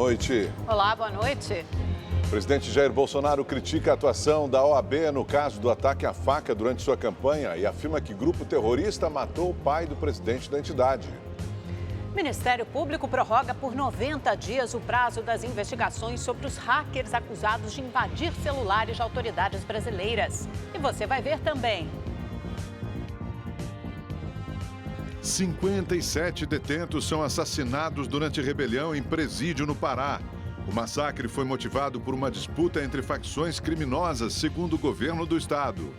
noite. Olá, boa noite. O presidente Jair Bolsonaro critica a atuação da OAB no caso do ataque à faca durante sua campanha e afirma que grupo terrorista matou o pai do presidente da entidade. O Ministério Público prorroga por 90 dias o prazo das investigações sobre os hackers acusados de invadir celulares de autoridades brasileiras. E você vai ver também. 57 detentos são assassinados durante rebelião em presídio no Pará. O massacre foi motivado por uma disputa entre facções criminosas, segundo o governo do estado.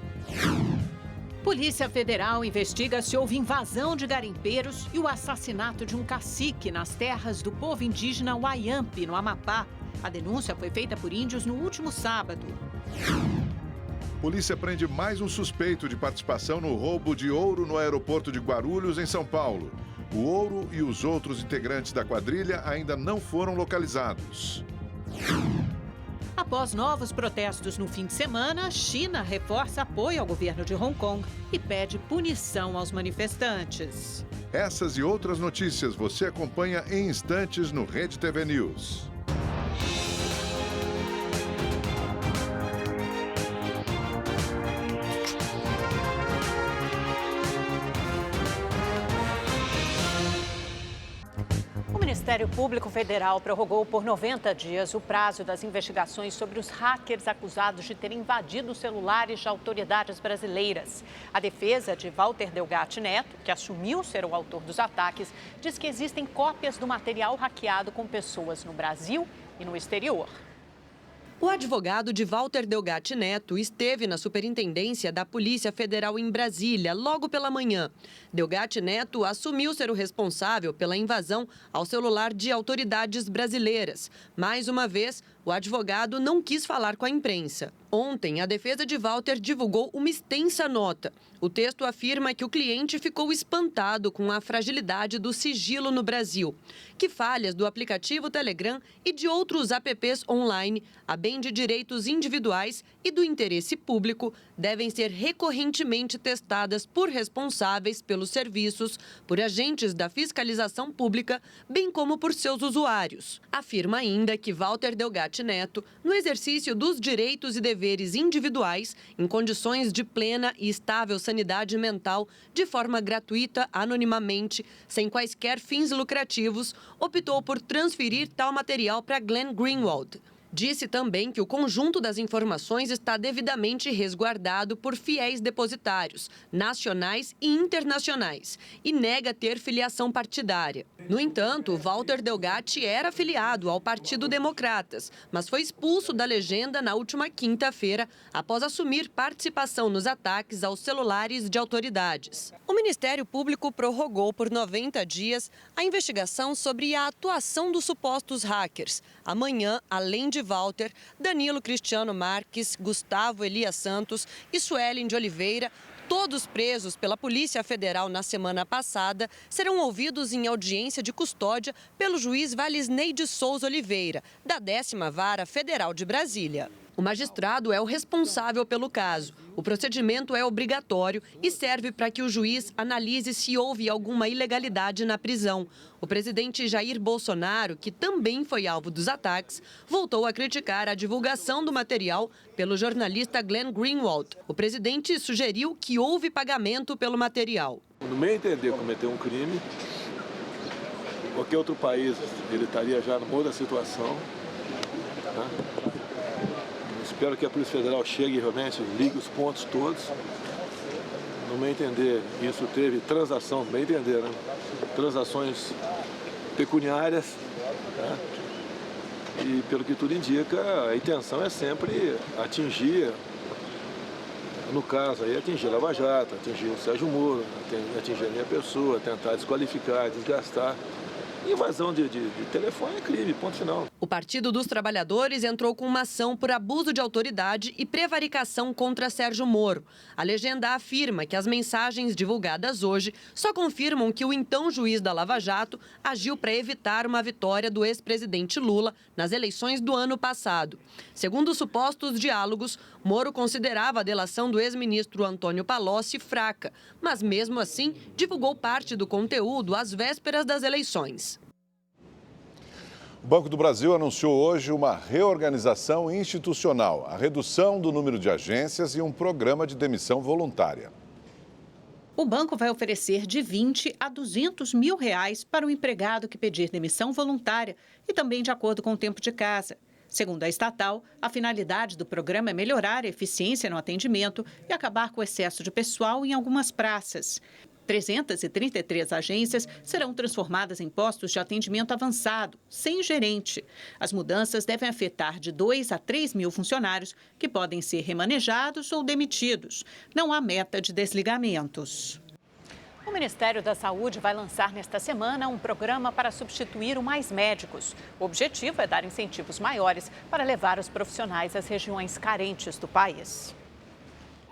Polícia Federal investiga se houve invasão de garimpeiros e o assassinato de um cacique nas terras do povo indígena Wayampi, no Amapá. A denúncia foi feita por índios no último sábado. Polícia prende mais um suspeito de participação no roubo de ouro no aeroporto de Guarulhos, em São Paulo. O ouro e os outros integrantes da quadrilha ainda não foram localizados. Após novos protestos no fim de semana, China reforça apoio ao governo de Hong Kong e pede punição aos manifestantes. Essas e outras notícias você acompanha em instantes no Rede TV News. O Ministério Público Federal prorrogou por 90 dias o prazo das investigações sobre os hackers acusados de terem invadido celulares de autoridades brasileiras. A defesa de Walter Delgatti Neto, que assumiu ser o autor dos ataques, diz que existem cópias do material hackeado com pessoas no Brasil e no exterior. O advogado de Walter Delgatti Neto esteve na Superintendência da Polícia Federal em Brasília, logo pela manhã. Delgatti Neto assumiu ser o responsável pela invasão ao celular de autoridades brasileiras. Mais uma vez, o advogado não quis falar com a imprensa. Ontem, a defesa de Walter divulgou uma extensa nota. O texto afirma que o cliente ficou espantado com a fragilidade do sigilo no Brasil, que falhas do aplicativo Telegram e de outros apps online, a bem de direitos individuais e do interesse público, devem ser recorrentemente testadas por responsáveis pelos serviços, por agentes da fiscalização pública, bem como por seus usuários. Afirma ainda que Walter Delgatti Neto, no exercício dos direitos e deveres individuais, em condições de plena e estável sanidade mental, de forma gratuita, anonimamente, sem quaisquer fins lucrativos, optou por transferir tal material para Glenn Greenwald. Disse também que o conjunto das informações está devidamente resguardado por fiéis depositários, nacionais e internacionais, e nega ter filiação partidária. No entanto, Walter Delgatti era filiado ao Partido Democratas, mas foi expulso da legenda na última quinta-feira, após assumir participação nos ataques aos celulares de autoridades. O Ministério Público prorrogou por 90 dias a investigação sobre a atuação dos supostos hackers. Amanhã, além de Walter, Danilo Cristiano Marques, Gustavo Elias Santos e Suelen de Oliveira, todos presos pela Polícia Federal na semana passada, serão ouvidos em audiência de custódia pelo juiz Valisney de Souza Oliveira, da 10ª Vara Federal de Brasília. O magistrado é o responsável pelo caso. O procedimento é obrigatório e serve para que o juiz analise se houve alguma ilegalidade na prisão. O presidente Jair Bolsonaro, que também foi alvo dos ataques, voltou a criticar a divulgação do material pelo jornalista Glenn Greenwald. O presidente sugeriu que houve pagamento pelo material. No meu entender, cometeu um crime. Qualquer outro país, ele estaria já numa outra situação. Né? Espero que a Polícia Federal chegue e realmente ligue os pontos todos. No meu entender, isso teve transação, no meu entender, né? Transações pecuniárias. Né? E pelo que tudo indica, a intenção é sempre atingir, no caso aí, atingir a Lava Jato, atingir o Sérgio Moro, atingir a minha pessoa, tentar desqualificar, desgastar. Invasão de telefone é crime, ponto final. O Partido dos Trabalhadores entrou com uma ação por abuso de autoridade e prevaricação contra Sérgio Moro. A legenda afirma que as mensagens divulgadas hoje só confirmam que o então juiz da Lava Jato agiu para evitar uma vitória do ex-presidente Lula nas eleições do ano passado. Segundo os supostos diálogos, Moro considerava a delação do ex-ministro Antônio Palocci fraca, mas mesmo assim divulgou parte do conteúdo às vésperas das eleições. O Banco do Brasil anunciou hoje uma reorganização institucional, a redução do número de agências e um programa de demissão voluntária. O banco vai oferecer de 20 a 200 mil reais para o empregado que pedir demissão voluntária e também de acordo com o tempo de casa. Segundo a estatal, a finalidade do programa é melhorar a eficiência no atendimento e acabar com o excesso de pessoal em algumas praças. 333 agências serão transformadas em postos de atendimento avançado, sem gerente. As mudanças devem afetar de 2 a 3 mil funcionários, que podem ser remanejados ou demitidos. Não há meta de desligamentos. O Ministério da Saúde vai lançar nesta semana um programa para substituir o Mais Médicos. O objetivo é dar incentivos maiores para levar os profissionais às regiões carentes do país.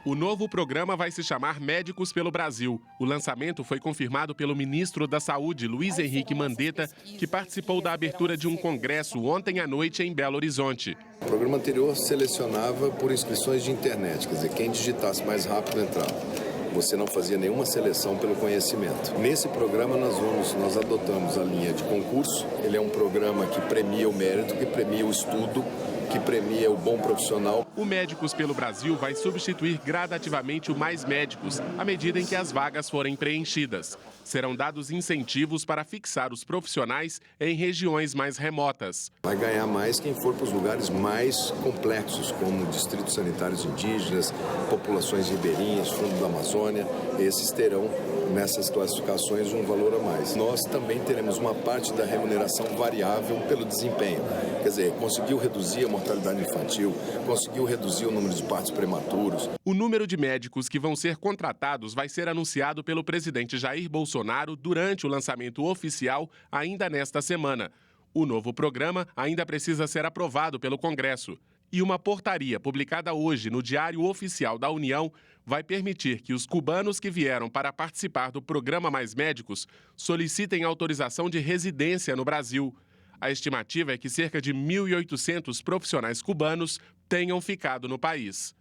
O novo programa vai se chamar Médicos pelo Brasil. O lançamento foi confirmado pelo ministro da Saúde, Luiz Henrique Mandetta, que participou da abertura de um congresso ontem à noite em Belo Horizonte. O programa anterior selecionava por inscrições de internet, quer dizer, quem digitasse mais rápido entrava. Você não fazia nenhuma seleção pelo conhecimento. Nesse programa nós adotamos a linha de concurso. Ele é um programa que premia o mérito, que premia o estudo, que premia o bom profissional. O Médicos pelo Brasil vai substituir gradativamente o Mais Médicos à medida em que as vagas forem preenchidas. Serão dados incentivos para fixar os profissionais em regiões mais remotas. Vai ganhar mais quem for para os lugares mais complexos, como distritos sanitários indígenas, populações ribeirinhas, fundo da Amazônia. Esses terão, nessas classificações, um valor a mais. Nós também teremos uma parte da remuneração variável pelo desempenho. Quer dizer, conseguiu reduzir a mortalidade infantil, conseguiu reduzir o número de partos prematuros. O número de médicos que vão ser contratados vai ser anunciado pelo presidente Jair Bolsonaro durante o lançamento oficial ainda nesta semana. O novo programa ainda precisa ser aprovado pelo Congresso. E uma portaria publicada hoje no Diário Oficial da União vai permitir que os cubanos que vieram para participar do programa Mais Médicos solicitem autorização de residência no Brasil. A estimativa é que cerca de 1.800 profissionais cubanos tenham ficado no país.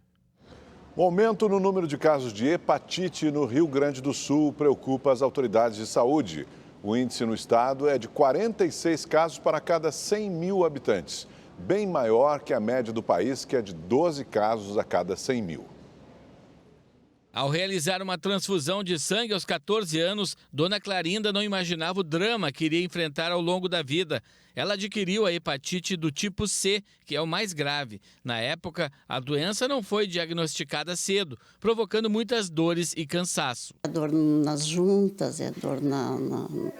O aumento no número de casos de hepatite no Rio Grande do Sul preocupa as autoridades de saúde. O índice no estado é de 46 casos para cada 100 mil habitantes, bem maior que a média do país, que é de 12 casos a cada 100 mil. Ao realizar uma transfusão de sangue aos 14 anos, Dona Clarinda não imaginava o drama que iria enfrentar ao longo da vida. Ela adquiriu a hepatite do tipo C, que é o mais grave. Na época, a doença não foi diagnosticada cedo, provocando muitas dores e cansaço. É dor nas juntas, é dor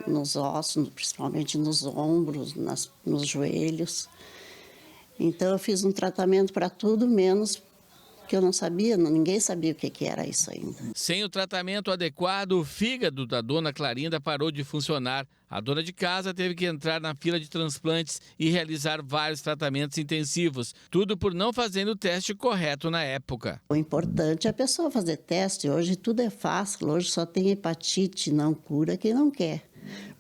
nos ossos, principalmente nos ombros, nos joelhos. Então eu fiz um tratamento para tudo, menos que eu não sabia, ninguém sabia o que era isso ainda. Sem o tratamento adequado, o fígado da Dona Clarinda parou de funcionar. A dona de casa teve que entrar na fila de transplantes e realizar vários tratamentos intensivos, tudo por não fazer o teste correto na época. O importante é a pessoa fazer teste. Hoje tudo é fácil, hoje só tem hepatite, não cura quem não quer.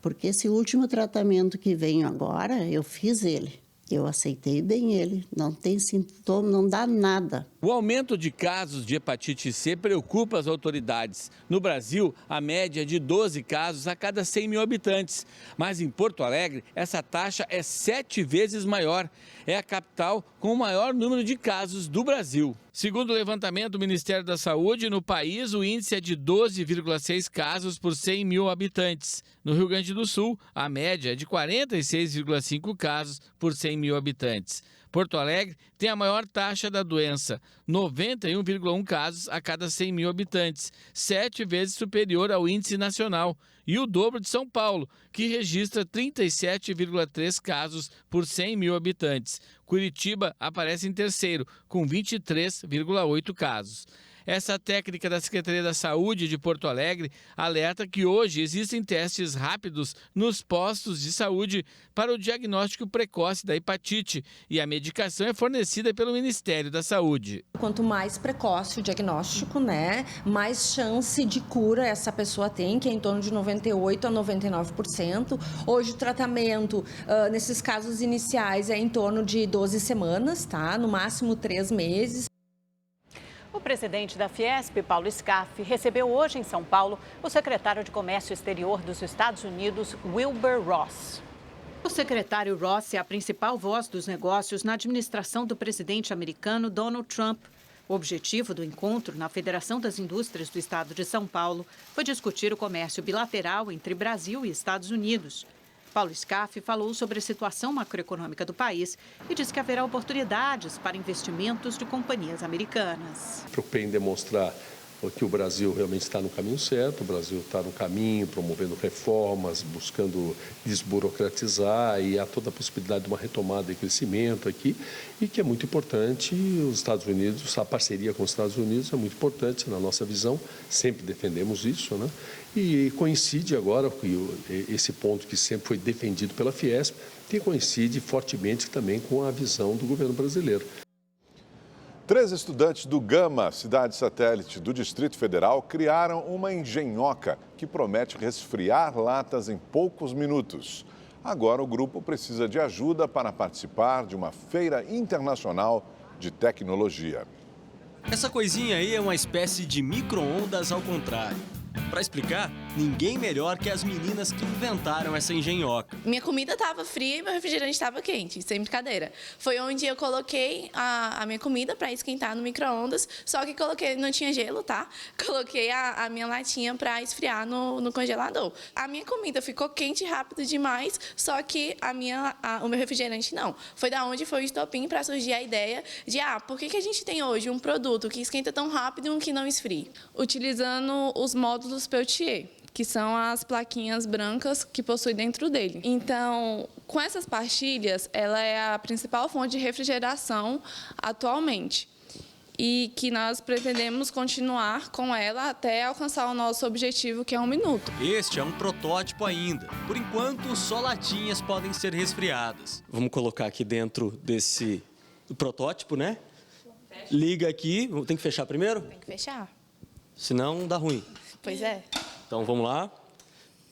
Porque esse último tratamento que veio agora, eu fiz ele. Eu aceitei bem ele, não tem sintoma, não dá nada. O aumento de casos de hepatite C preocupa as autoridades. No Brasil, a média é de 12 casos a cada 100 mil habitantes. Mas em Porto Alegre, essa taxa é 7 vezes maior. É a capital com o maior número de casos do Brasil. Segundo o levantamento do Ministério da Saúde, no país o índice é de 12,6 casos por 100 mil habitantes. No Rio Grande do Sul, a média é de 46,5 casos por 100 mil habitantes. Porto Alegre tem a maior taxa da doença, 91,1 casos a cada 100 mil habitantes, 7 vezes superior ao índice nacional, e o dobro de São Paulo, que registra 37,3 casos por 100 mil habitantes. Curitiba aparece em terceiro, com 23,8 casos. Essa técnica da Secretaria da Saúde de Porto Alegre alerta que hoje existem testes rápidos nos postos de saúde para o diagnóstico precoce da hepatite e a medicação é fornecida pelo Ministério da Saúde. Quanto mais precoce o diagnóstico, mais chance de cura essa pessoa tem, que é em torno de 98% a 99%. Hoje o tratamento, nesses casos iniciais, é em torno de 12 semanas, no máximo 3 meses. O presidente da Fiesp, Paulo Scaff, recebeu hoje em São Paulo o secretário de Comércio Exterior dos Estados Unidos, Wilbur Ross. O secretário Ross é a principal voz dos negócios na administração do presidente americano Donald Trump. O objetivo do encontro na Federação das Indústrias do Estado de São Paulo foi discutir o comércio bilateral entre Brasil e Estados Unidos. Paulo Scaff falou sobre a situação macroeconômica do país e disse que haverá oportunidades para investimentos de companhias americanas. Preocupei em demonstrar que o Brasil realmente está no caminho certo, o Brasil está no caminho, promovendo reformas, buscando desburocratizar, e há toda a possibilidade de uma retomada de crescimento aqui, e que é muito importante os Estados Unidos, a parceria com os Estados Unidos é muito importante na nossa visão, sempre defendemos isso, né? E coincide agora, esse ponto que sempre foi defendido pela Fiesp, que coincide fortemente também com a visão do governo brasileiro. 3 estudantes do Gama, cidade satélite do Distrito Federal, criaram uma engenhoca que promete resfriar latas em poucos minutos. Agora o grupo precisa de ajuda para participar de uma feira internacional de tecnologia. Essa coisinha aí é uma espécie de micro-ondas ao contrário. Para explicar, ninguém melhor que as meninas que inventaram essa engenhoca. Minha comida estava fria e meu refrigerante estava quente, sem brincadeira. Foi onde eu coloquei a minha comida para esquentar no micro-ondas, só que não tinha gelo, tá? Coloquei a minha latinha para esfriar no congelador. A minha comida ficou quente rápido demais, só que o meu refrigerante não. Foi da onde foi o estopim para surgir a ideia de, por que a gente tem hoje um produto que esquenta tão rápido e um que não esfria? Utilizando os módulos Peltier, que são as plaquinhas brancas que possui dentro dele. Então, com essas pastilhas, ela é a principal fonte de refrigeração atualmente e que nós pretendemos continuar com ela até alcançar o nosso objetivo, que é 1 minuto. Este é um protótipo ainda. Por enquanto, só latinhas podem ser resfriadas. Vamos colocar aqui dentro desse protótipo, né? Liga aqui. Tem que fechar primeiro? Tem que fechar. Senão dá ruim. Pois é. Então, vamos lá.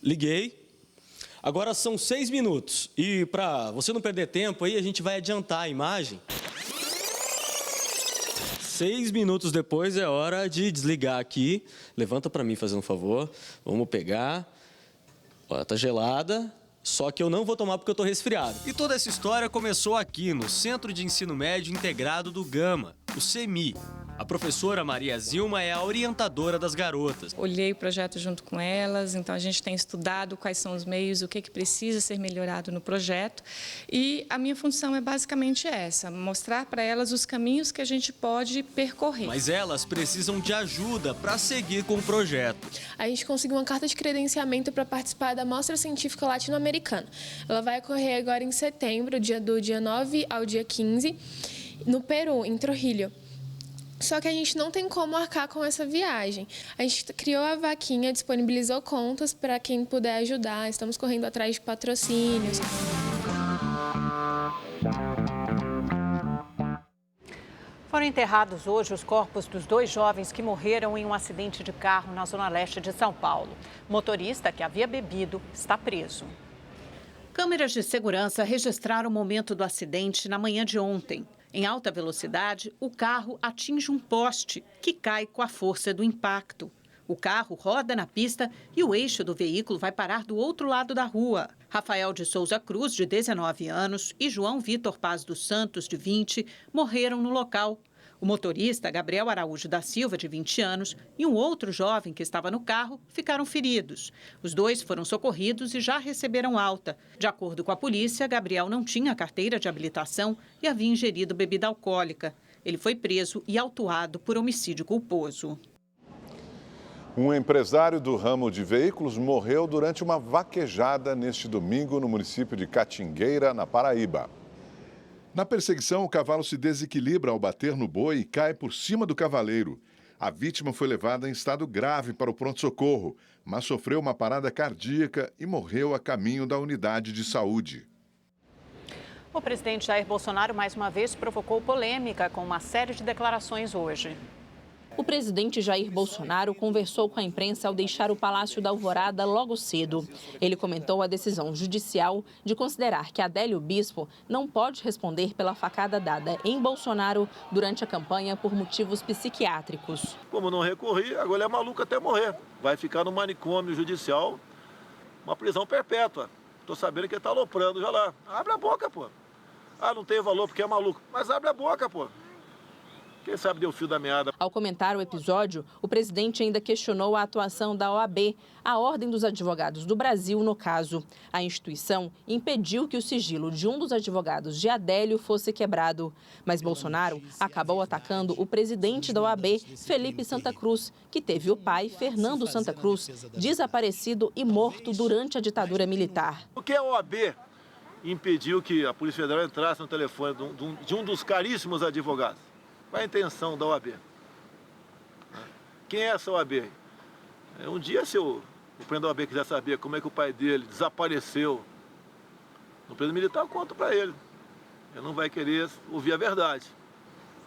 Liguei. Agora são 6 minutos. E para você não perder tempo, aí a gente vai adiantar a imagem. 6 minutos depois é hora de desligar aqui. Levanta para mim, fazendo um favor. Vamos pegar. Olha, tá gelada. Só que eu não vou tomar porque eu estou resfriado. E toda essa história começou aqui no Centro de Ensino Médio Integrado do Gama, o CEMI. A professora Maria Zilma é a orientadora das garotas. Olhei o projeto junto com elas, então a gente tem estudado quais são os meios, o que precisa ser melhorado no projeto. E a minha função é basicamente essa, mostrar para elas os caminhos que a gente pode percorrer. Mas elas precisam de ajuda para seguir com o projeto. A gente conseguiu uma carta de credenciamento para participar da Mostra Científica Latino-Americana. Ela vai ocorrer agora em setembro, do dia 9 ao dia 15, no Peru, em Trujillo. Só que a gente não tem como arcar com essa viagem. A gente criou a vaquinha, disponibilizou contas para quem puder ajudar. Estamos correndo atrás de patrocínios. Foram enterrados hoje os corpos dos 2 jovens que morreram em um acidente de carro na zona leste de São Paulo. O motorista, que havia bebido, está preso. Câmeras de segurança registraram o momento do acidente na manhã de ontem. Em alta velocidade, o carro atinge um poste que cai com a força do impacto. O carro roda na pista e o eixo do veículo vai parar do outro lado da rua. Rafael de Souza Cruz, de 19 anos, e João Vitor Paz dos Santos, de 20, morreram no local. O motorista, Gabriel Araújo da Silva, de 20 anos, e um outro jovem que estava no carro ficaram feridos. Os 2 foram socorridos e já receberam alta. De acordo com a polícia, Gabriel não tinha carteira de habilitação e havia ingerido bebida alcoólica. Ele foi preso e autuado por homicídio culposo. Um empresário do ramo de veículos morreu durante uma vaquejada neste domingo no município de Catingueira, na Paraíba. Na perseguição, o cavalo se desequilibra ao bater no boi e cai por cima do cavaleiro. A vítima foi levada em estado grave para o pronto-socorro, mas sofreu uma parada cardíaca e morreu a caminho da unidade de saúde. O presidente Jair Bolsonaro, mais uma vez, provocou polêmica com uma série de declarações hoje. O presidente Jair Bolsonaro conversou com a imprensa ao deixar o Palácio da Alvorada logo cedo. Ele comentou a decisão judicial de considerar que Adélio Bispo não pode responder pela facada dada em Bolsonaro durante a campanha por motivos psiquiátricos. Como não recorri, agora ele é maluco até morrer. Vai ficar no manicômio judicial, uma prisão perpétua. Tô sabendo que ele tá aloprando já lá. Abre a boca, pô. Ah, não tem valor porque é maluco. Mas abre a boca, pô. Quem sabe deu fio da meada. Ao comentar o episódio, o presidente ainda questionou a atuação da OAB, a Ordem dos Advogados do Brasil, no caso. A instituição impediu que o sigilo de um dos advogados de Adélio fosse quebrado. Mas Bolsonaro acabou atacando o presidente da OAB, Felipe Santa Cruz, que teve o pai, Fernando Santa Cruz, desaparecido e morto durante a ditadura militar. Por que a OAB impediu que a Polícia Federal entrasse no telefone de um dos caríssimos advogados? Qual é a intenção da OAB? Quem é essa OAB? Um dia, se o presidente da OAB quiser saber como é que o pai dele desapareceu no preso militar, eu conto para ele. Ele não vai querer ouvir a verdade.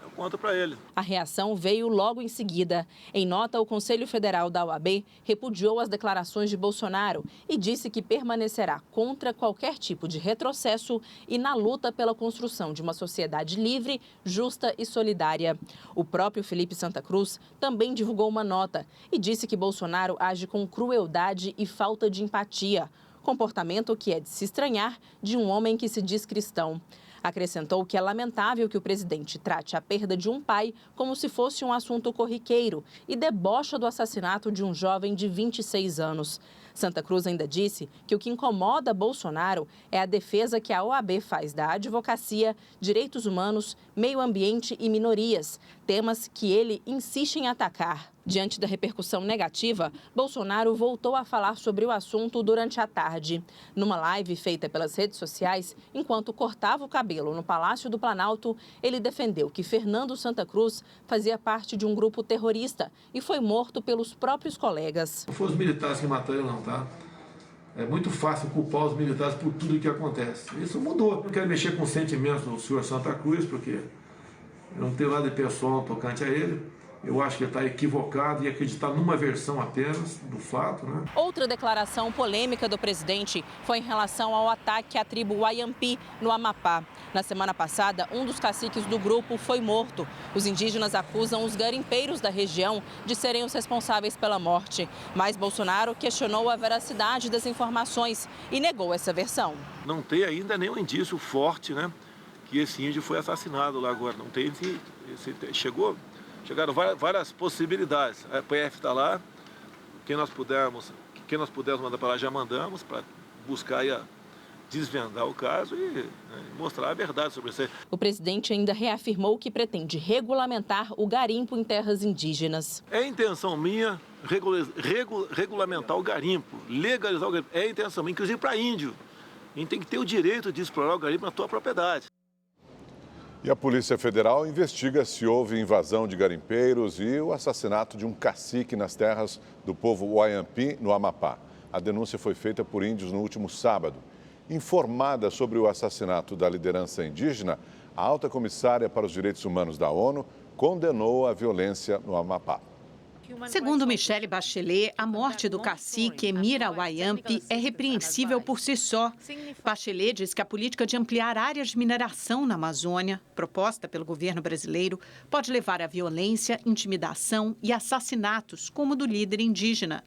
Eu conto para ele. A reação veio logo em seguida. Em nota, o Conselho Federal da OAB repudiou as declarações de Bolsonaro e disse que permanecerá contra qualquer tipo de retrocesso e na luta pela construção de uma sociedade livre, justa e solidária. O próprio Felipe Santa Cruz também divulgou uma nota e disse que Bolsonaro age com crueldade e falta de empatia, comportamento que é de se estranhar de um homem que se diz cristão. Acrescentou que é lamentável que o presidente trate a perda de um pai como se fosse um assunto corriqueiro e debocha do assassinato de um jovem de 26 anos. Santa Cruz ainda disse que o que incomoda Bolsonaro é a defesa que a OAB faz da advocacia, direitos humanos, meio ambiente e minorias, temas que ele insiste em atacar. Diante da repercussão negativa, Bolsonaro voltou a falar sobre o assunto durante a tarde. Numa live feita pelas redes sociais, enquanto cortava o cabelo no Palácio do Planalto, ele defendeu que Fernando Santa Cruz fazia parte de um grupo terrorista e foi morto pelos próprios colegas. Não foram os militares que mataram, não, tá? É muito fácil culpar os militares por tudo que acontece. Isso mudou. Não quero mexer com os sentimentos do senhor Santa Cruz, porque eu não tenho nada de pessoal tocante a ele. Eu acho que ele está equivocado e acreditar numa versão apenas do fato, né? Outra declaração polêmica do presidente foi em relação ao ataque à tribo Wayampi, no Amapá. Na semana passada, um dos caciques do grupo foi morto. Os indígenas acusam os garimpeiros da região de serem os responsáveis pela morte. Mas Bolsonaro questionou a veracidade das informações e negou essa versão. Não tem ainda nenhum indício forte, né, que esse índio foi assassinado lá agora. Não tem Chegaram várias possibilidades. A PF está lá, quem nós pudermos mandar para lá já mandamos para buscar e desvendar o caso e mostrar a verdade sobre isso. O presidente ainda reafirmou que pretende regulamentar o garimpo em terras indígenas. É intenção minha regulamentar o garimpo, legalizar o garimpo. É intenção minha, inclusive para índio. A gente tem que ter o direito de explorar o garimpo na tua propriedade. E a Polícia Federal investiga se houve invasão de garimpeiros e o assassinato de um cacique nas terras do povo Wayampi, no Amapá. A denúncia foi feita por índios no último sábado. Informada sobre o assassinato da liderança indígena, a alta comissária para os direitos humanos da ONU condenou a violência no Amapá. Segundo Michelle Bachelet, a morte do cacique Emira Wayampi é repreensível por si só. Bachelet diz que a política de ampliar áreas de mineração na Amazônia, proposta pelo governo brasileiro, pode levar à violência, intimidação e assassinatos, como o do líder indígena.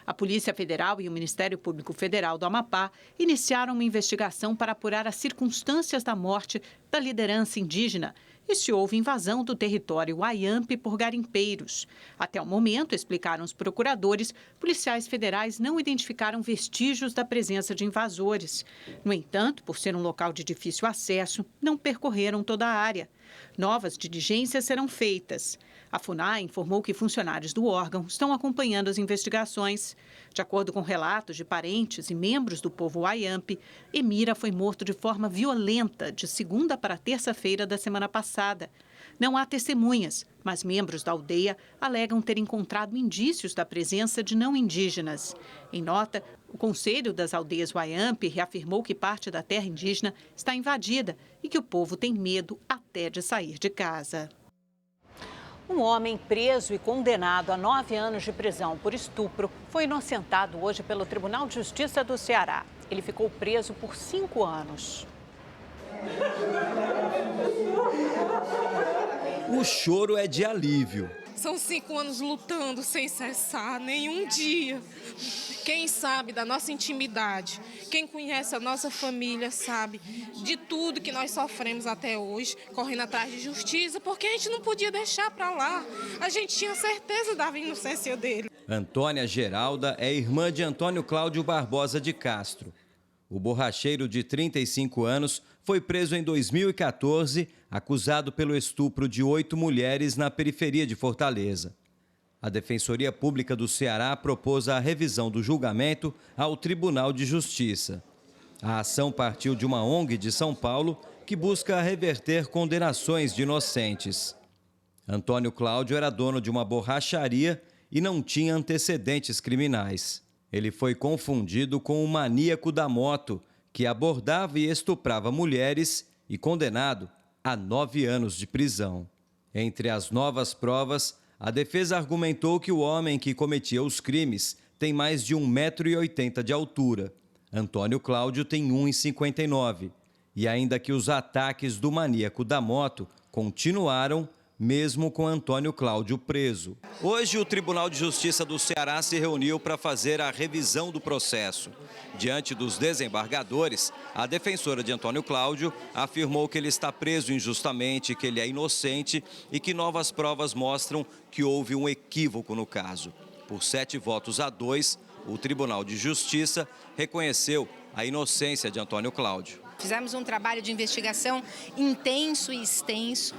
A Polícia Federal e o Ministério Público Federal do Amapá iniciaram uma investigação para apurar as circunstâncias da morte da liderança indígena e se houve invasão do território Wayampi por garimpeiros. Até o momento, explicaram os procuradores, policiais federais não identificaram vestígios da presença de invasores. No entanto, por ser um local de difícil acesso, não percorreram toda a área. Novas diligências serão feitas. A FUNAI informou que funcionários do órgão estão acompanhando as investigações. De acordo com relatos de parentes e membros do povo Wayampi, Emira foi morto de forma violenta de segunda para terça-feira da semana passada. Não há testemunhas, mas membros da aldeia alegam ter encontrado indícios da presença de não indígenas. Em nota, o Conselho das Aldeias Wayampi reafirmou que parte da terra indígena está invadida e que o povo tem medo até de sair de casa. Um homem preso e condenado a 9 anos de prisão por estupro foi inocentado hoje pelo Tribunal de Justiça do Ceará. Ele ficou preso por 5 anos. O choro é de alívio. São 5 anos lutando sem cessar, nenhum dia. Quem sabe da nossa intimidade, Quem conhece a nossa família sabe de tudo que nós sofremos até hoje, correndo atrás de justiça, porque a gente não podia deixar para lá. A gente tinha certeza da inocência dele. Antônia Geralda é irmã de Antônio Cláudio Barbosa de Castro. O borracheiro de 35 anos foi preso em 2014, acusado pelo estupro de 8 mulheres na periferia de Fortaleza. A Defensoria Pública do Ceará propôs a revisão do julgamento ao Tribunal de Justiça. A ação partiu de uma ONG de São Paulo que busca reverter condenações de inocentes. Antônio Cláudio era dono de uma borracharia e não tinha antecedentes criminais. Ele foi confundido com o maníaco da moto, que abordava e estuprava mulheres, e condenado a 9 anos de prisão. Entre as novas provas, a defesa argumentou que o homem que cometia os crimes tem mais de 1,80 m de altura. Antônio Cláudio tem 1,59 m. E ainda que os ataques do maníaco da moto continuaram, mesmo com Antônio Cláudio preso. Hoje, o Tribunal de Justiça do Ceará se reuniu para fazer a revisão do processo. Diante dos desembargadores, a defensora de Antônio Cláudio afirmou que ele está preso injustamente, que ele é inocente e que novas provas mostram que houve um equívoco no caso. Por 7-2, o Tribunal de Justiça reconheceu a inocência de Antônio Cláudio. Fizemos um trabalho de investigação intenso e extenso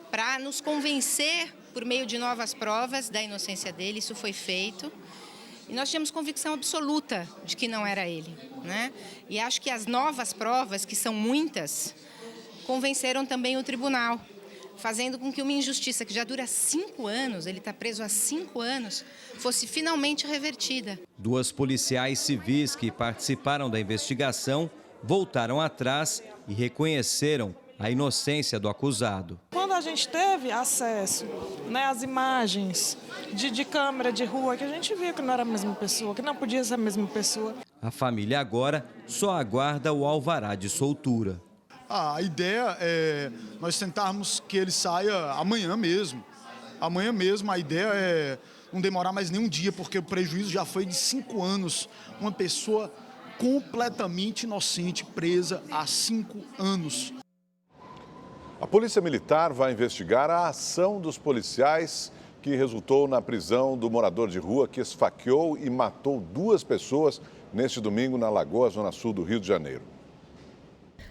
para nos convencer, por meio de novas provas, da inocência dele. Isso foi feito. E nós tínhamos convicção absoluta de que não era ele, né? E acho que as novas provas, que são muitas, convenceram também o tribunal, fazendo com que uma injustiça que já dura 5 anos, ele está preso há 5 anos, fosse finalmente revertida. 2 policiais civis que participaram da investigação voltaram atrás e reconheceram a inocência do acusado. Quando a gente teve acesso, né, às imagens de câmera de rua, que a gente via que não era a mesma pessoa, que não podia ser a mesma pessoa. A família agora só aguarda o alvará de soltura. A ideia é nós tentarmos que ele saia amanhã mesmo. Amanhã mesmo, a ideia é não demorar mais nenhum dia, porque o prejuízo já foi de 5 anos. Uma pessoa completamente inocente, presa há 5 anos. A Polícia Militar vai investigar a ação dos policiais que resultou na prisão do morador de rua que esfaqueou e matou 2 pessoas neste domingo na Lagoa, zona sul do Rio de Janeiro.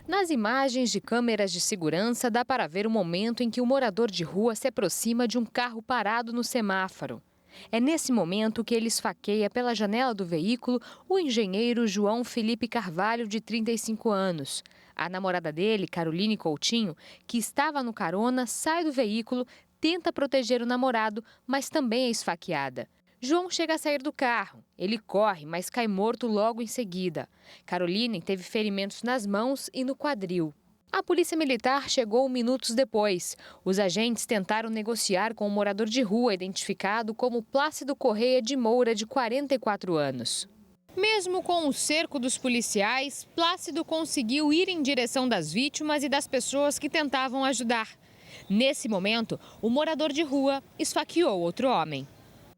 Nas imagens de câmeras de segurança, dá para ver o momento em que o morador de rua se aproxima de um carro parado no semáforo. É nesse momento que ele esfaqueia pela janela do veículo o engenheiro João Felipe Carvalho, de 35 anos. A namorada dele, Caroline Coutinho, que estava no carona, sai do veículo, tenta proteger o namorado, mas também é esfaqueada. João chega a sair do carro. Ele corre, mas cai morto logo em seguida. Caroline teve ferimentos nas mãos e no quadril. A polícia militar chegou minutos depois. Os agentes tentaram negociar com um morador de rua identificado como Plácido Correia de Moura, de 44 anos. Mesmo com o cerco dos policiais, Plácido conseguiu ir em direção das vítimas e das pessoas que tentavam ajudar. Nesse momento, o morador de rua esfaqueou outro homem.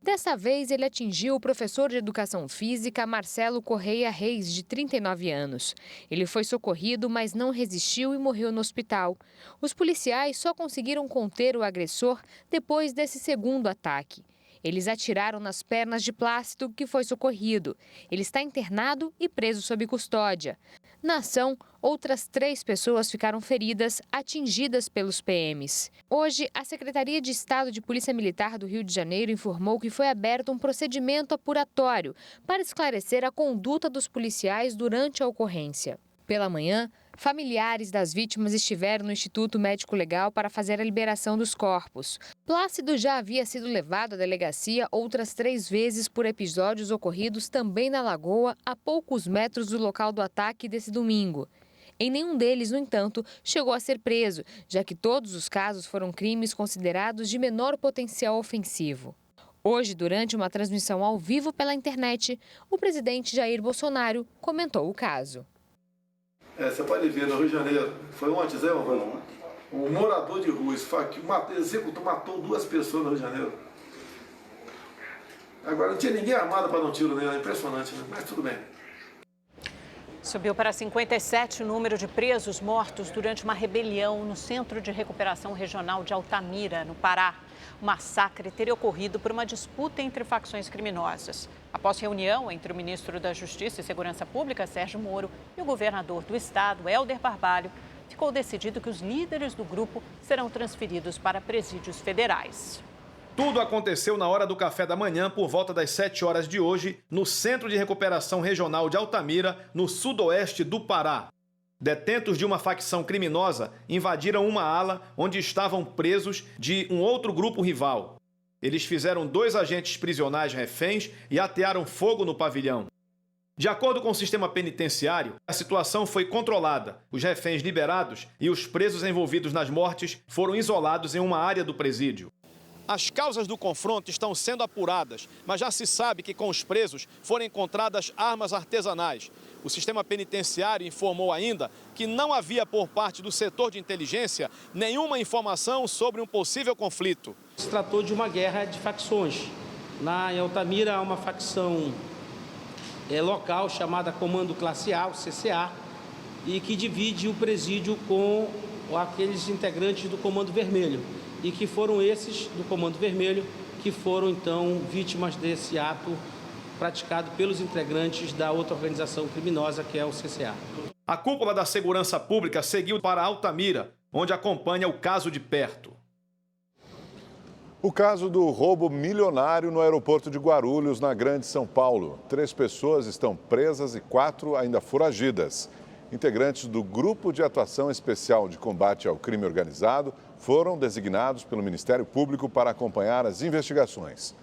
Dessa vez, ele atingiu o professor de educação física Marcelo Correia Reis, de 39 anos. Ele foi socorrido, mas não resistiu e morreu no hospital. Os policiais só conseguiram conter o agressor depois desse segundo ataque. Eles atiraram nas pernas de Plácido, que foi socorrido. Ele está internado e preso sob custódia. Na ação, outras 3 pessoas ficaram feridas, atingidas pelos PMs. Hoje, a Secretaria de Estado de Polícia Militar do Rio de Janeiro informou que foi aberto um procedimento apuratório para esclarecer a conduta dos policiais durante a ocorrência. Pela manhã, familiares das vítimas estiveram no Instituto Médico Legal para fazer a liberação dos corpos. Plácido já havia sido levado à delegacia outras 3 vezes por episódios ocorridos também na Lagoa, a poucos metros do local do ataque desse domingo. Em nenhum deles, no entanto, chegou a ser preso, já que todos os casos foram crimes considerados de menor potencial ofensivo. Hoje, durante uma transmissão ao vivo pela internet, o presidente Jair Bolsonaro comentou o caso. Você pode ver, no Rio de Janeiro, foi ontem, Zé? Um morador de rua esfaqueou, matou 2 pessoas no Rio de Janeiro. Agora, não tinha ninguém armado para dar um tiro nele, é impressionante, né? Mas tudo bem. Subiu para 57 o número de presos mortos durante uma rebelião no Centro de Recuperação Regional de Altamira, no Pará. O massacre teria ocorrido por uma disputa entre facções criminosas. Após reunião entre o ministro da Justiça e Segurança Pública, Sérgio Moro, e o governador do estado, Hélder Barbalho, ficou decidido que os líderes do grupo serão transferidos para presídios federais. Tudo aconteceu na hora do café da manhã, por volta das 7 horas de hoje, no Centro de Recuperação Regional de Altamira, no sudoeste do Pará. Detentos de uma facção criminosa invadiram uma ala onde estavam presos de um outro grupo rival. Eles fizeram 2 agentes prisionais reféns e atearam fogo no pavilhão. De acordo com o sistema penitenciário, a situação foi controlada. Os reféns liberados e os presos envolvidos nas mortes foram isolados em uma área do presídio. As causas do confronto estão sendo apuradas, mas já se sabe que com os presos foram encontradas armas artesanais. O sistema penitenciário informou ainda que não havia por parte do setor de inteligência nenhuma informação sobre um possível conflito. Se tratou de uma guerra de facções. Em Altamira há uma facção local chamada Comando Classe A, o CCA, e que divide o presídio com aqueles integrantes do Comando Vermelho. E que foram esses do Comando Vermelho que foram, então, vítimas desse ato praticado pelos integrantes da outra organização criminosa, que é o CCA. A cúpula da segurança pública seguiu para Altamira, onde acompanha o caso de perto. O caso do roubo milionário no aeroporto de Guarulhos, na Grande São Paulo. 3 pessoas estão presas e 4 ainda foragidas. Integrantes do Grupo de Atuação Especial de Combate ao Crime Organizado foram designados pelo Ministério Público para acompanhar as investigações.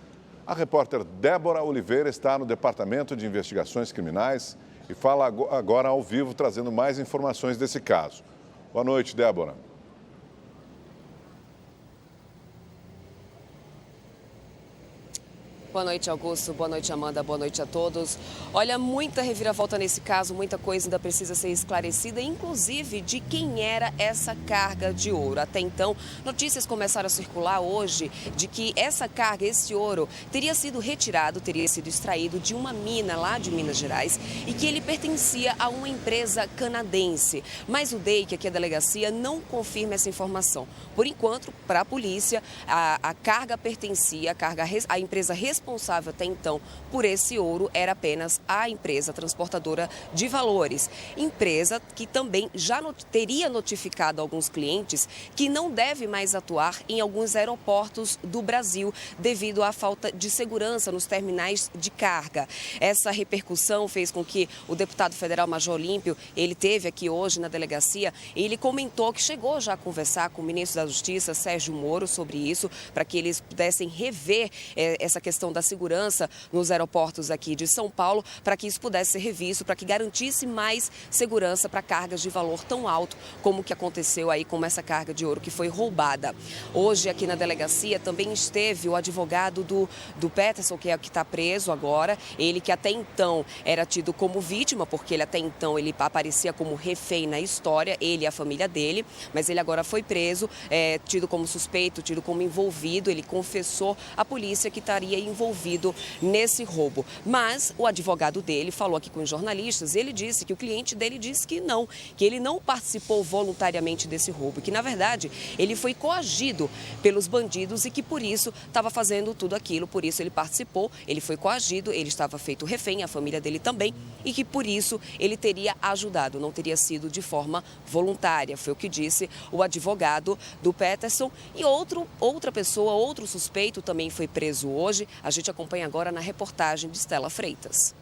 A repórter Débora Oliveira está no Departamento de Investigações Criminais e fala agora ao vivo, trazendo mais informações desse caso. Boa noite, Débora. Boa noite, Augusto. Boa noite, Amanda. Boa noite a todos. Olha, muita reviravolta nesse caso, muita coisa ainda precisa ser esclarecida, inclusive de quem era essa carga de ouro. Até então, notícias começaram a circular hoje de que essa carga, esse ouro, teria sido retirado, teria sido extraído de uma mina lá de Minas Gerais e que ele pertencia a uma empresa canadense. Mas o DEIC, aqui a delegacia, não confirma essa informação. Por enquanto, para a polícia, a carga pertencia, a empresa responsável até então por esse ouro era apenas a empresa transportadora de valores. Empresa que também já teria notificado alguns clientes que não deve mais atuar em alguns aeroportos do Brasil devido à falta de segurança nos terminais de carga. Essa repercussão fez com que o deputado federal Major Olímpio, ele esteve aqui hoje na delegacia, e ele comentou que chegou já a conversar com o ministro da Justiça, Sérgio Moro, sobre isso, para que eles pudessem rever essa questão da segurança nos aeroportos aqui de São Paulo, para que isso pudesse ser revisto, para que garantisse mais segurança para cargas de valor tão alto como o que aconteceu aí com essa carga de ouro que foi roubada. Hoje aqui na delegacia também esteve o advogado do Peterson, que é o que está preso agora, ele que até então era tido como vítima, porque ele até então ele aparecia como refém na história, ele e a família dele, mas ele agora foi preso, tido como suspeito, tido como envolvido, ele confessou à polícia que estaria envolvido nesse roubo. Mas o advogado dele falou aqui com os jornalistas, ele disse que o cliente dele disse que ele não participou voluntariamente desse roubo, que na verdade ele foi coagido pelos bandidos e que por isso estava fazendo tudo aquilo, por isso ele participou, ele foi coagido, ele estava feito refém, a família dele também, e que por isso ele teria ajudado, não teria sido de forma voluntária, foi o que disse o advogado do Peterson. E outra pessoa, outro suspeito também foi preso hoje, a gente acompanha agora na reportagem de Stella Freitas.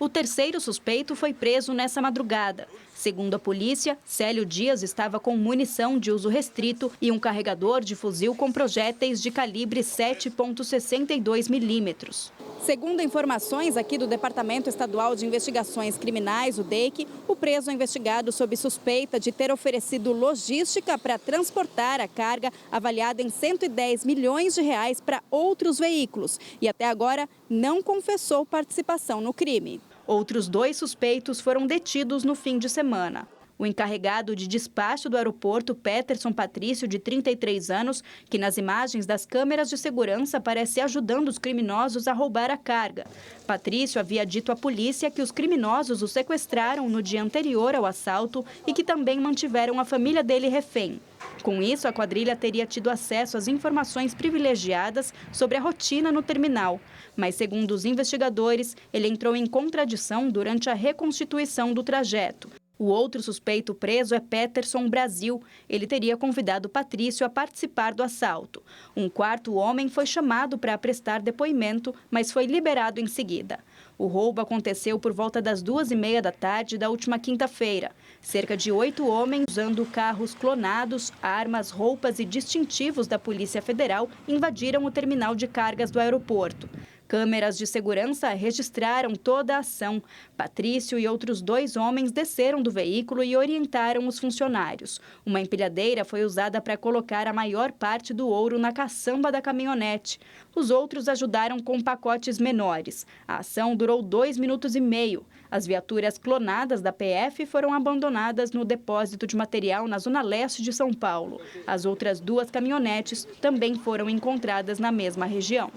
O terceiro suspeito foi preso nessa madrugada. Segundo a polícia, Célio Dias estava com munição de uso restrito e um carregador de fuzil com projéteis de calibre 7,62 milímetros. Segundo informações aqui do Departamento Estadual de Investigações Criminais, o DEIC, o preso é investigado sob suspeita de ter oferecido logística para transportar a carga avaliada em 110 milhões de reais para outros veículos e até agora não confessou participação no crime. Outros 2 suspeitos foram detidos no fim de semana. O encarregado de despacho do aeroporto, Peterson Patrício, de 33 anos, que nas imagens das câmeras de segurança aparece ajudando os criminosos a roubar a carga. Patrício havia dito à polícia que os criminosos o sequestraram no dia anterior ao assalto e que também mantiveram a família dele refém. Com isso, a quadrilha teria tido acesso às informações privilegiadas sobre a rotina no terminal. Mas, segundo os investigadores, ele entrou em contradição durante a reconstituição do trajeto. O outro suspeito preso é Peterson Brasil. Ele teria convidado Patrício a participar do assalto. Um quarto homem foi chamado para prestar depoimento, mas foi liberado em seguida. O roubo aconteceu por volta das 2h30 da tarde da última quinta-feira. Cerca de 8 homens, usando carros clonados, armas, roupas e distintivos da Polícia Federal, invadiram o terminal de cargas do aeroporto. Câmeras de segurança registraram toda a ação. Patrício e outros 2 homens desceram do veículo e orientaram os funcionários. Uma empilhadeira foi usada para colocar a maior parte do ouro na caçamba da caminhonete. Os outros ajudaram com pacotes menores. A ação durou 2 minutos e meio. As viaturas clonadas da PF foram abandonadas no depósito de material na zona leste de São Paulo. As outras 2 caminhonetes também foram encontradas na mesma região.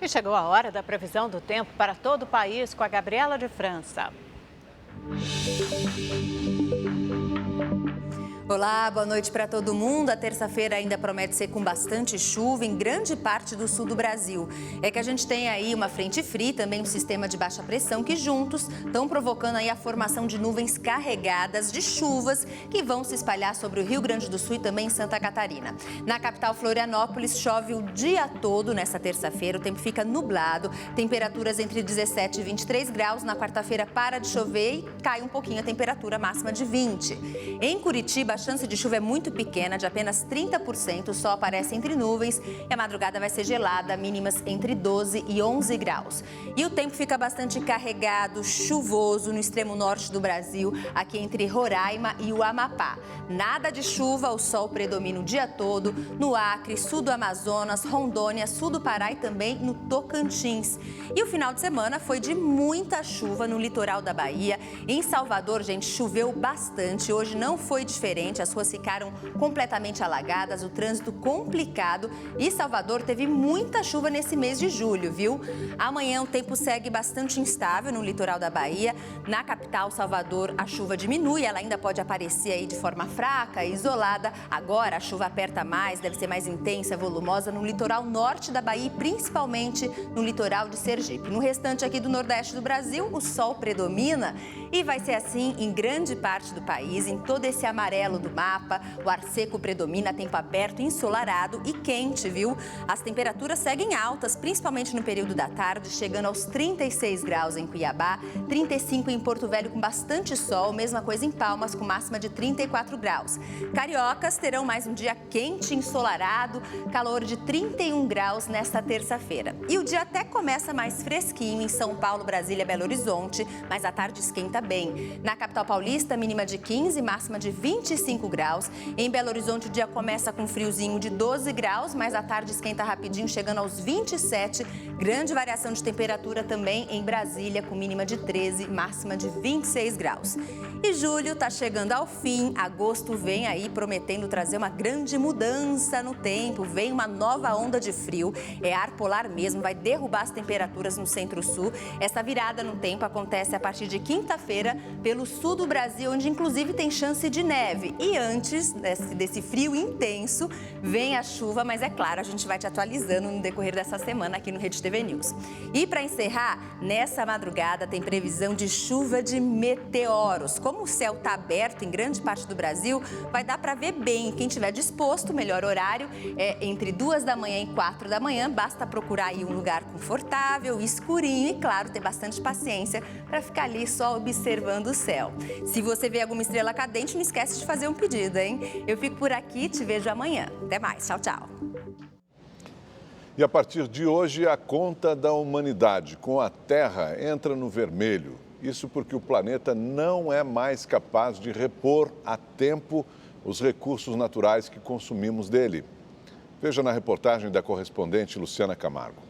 E chegou a hora da previsão do tempo para todo o país com a Gabriela de França. Olá, boa noite para todo mundo. A terça-feira ainda promete ser com bastante chuva em grande parte do sul do Brasil. É que a gente tem aí uma frente fria e também um sistema de baixa pressão que juntos estão provocando aí a formação de nuvens carregadas de chuvas que vão se espalhar sobre o Rio Grande do Sul e também em Santa Catarina. Na capital Florianópolis chove o dia todo nessa terça-feira, o tempo fica nublado, temperaturas entre 17 e 23 graus. Na quarta-feira para de chover e cai um pouquinho a temperatura máxima de 20. Em Curitiba, a chance de chuva é muito pequena, de apenas 30%, o sol aparece entre nuvens e a madrugada vai ser gelada, mínimas entre 12 e 11 graus. E o tempo fica bastante carregado, chuvoso no extremo norte do Brasil, aqui entre Roraima e o Amapá. Nada de chuva, o sol predomina o dia todo no Acre, sul do Amazonas, Rondônia, sul do Pará e também no Tocantins. E o final de semana foi de muita chuva no litoral da Bahia. Em Salvador, gente, choveu bastante, hoje não foi diferente. As ruas ficaram completamente alagadas, o trânsito complicado e Salvador teve muita chuva nesse mês de julho, viu? Amanhã o tempo segue bastante instável no litoral da Bahia. Na capital, Salvador, a chuva diminui, ela ainda pode aparecer aí de forma fraca e isolada. Agora a chuva aperta mais, deve ser mais intensa, volumosa no litoral norte da Bahia e principalmente no litoral de Sergipe. No restante aqui do nordeste do Brasil, o sol predomina e vai ser assim em grande parte do país, em todo esse amarelo do mapa. O ar seco predomina, tempo aberto, ensolarado e quente, viu? As temperaturas seguem altas, principalmente no período da tarde, chegando aos 36 graus em Cuiabá, 35 em Porto Velho com bastante sol, mesma coisa em Palmas com máxima de 34 graus. Cariocas terão mais um dia quente, ensolarado, calor de 31 graus nesta terça-feira. E o dia até começa mais fresquinho em São Paulo, Brasília, Belo Horizonte, mas à tarde esquenta bem. Na capital paulista, mínima de 15, máxima de 25 graus. Em Belo Horizonte, o dia começa com friozinho de 12 graus, mas à tarde esquenta rapidinho, chegando aos 27. Grande variação de temperatura também em Brasília, com mínima de 13, máxima de 26 graus. E julho está chegando ao fim, agosto vem aí prometendo trazer uma grande mudança no tempo. Vem uma nova onda de frio, é ar polar mesmo, vai derrubar as temperaturas no centro-sul. Essa virada no tempo acontece a partir de quinta-feira pelo sul do Brasil, onde inclusive tem chance de neve. E antes desse frio intenso, vem a chuva, mas é claro, a gente vai te atualizando no decorrer dessa semana aqui no Rede TV News. E para encerrar, nessa madrugada tem previsão de chuva de meteoros. Como o céu está aberto em grande parte do Brasil, vai dar para ver bem. Quem estiver disposto, o melhor horário é entre 2 da manhã e 4 da manhã. Basta procurar aí um lugar confortável, escurinho e, claro, ter bastante paciência para ficar ali só observando o céu. Se você vê alguma estrela cadente, não esquece de fazer um pedido, hein? Eu fico por aqui, te vejo amanhã. Até mais, tchau, tchau. E a partir de hoje, a conta da humanidade com a Terra entra no vermelho. Isso porque o planeta não é mais capaz de repor a tempo os recursos naturais que consumimos dele. Veja na reportagem da correspondente Luciana Camargo.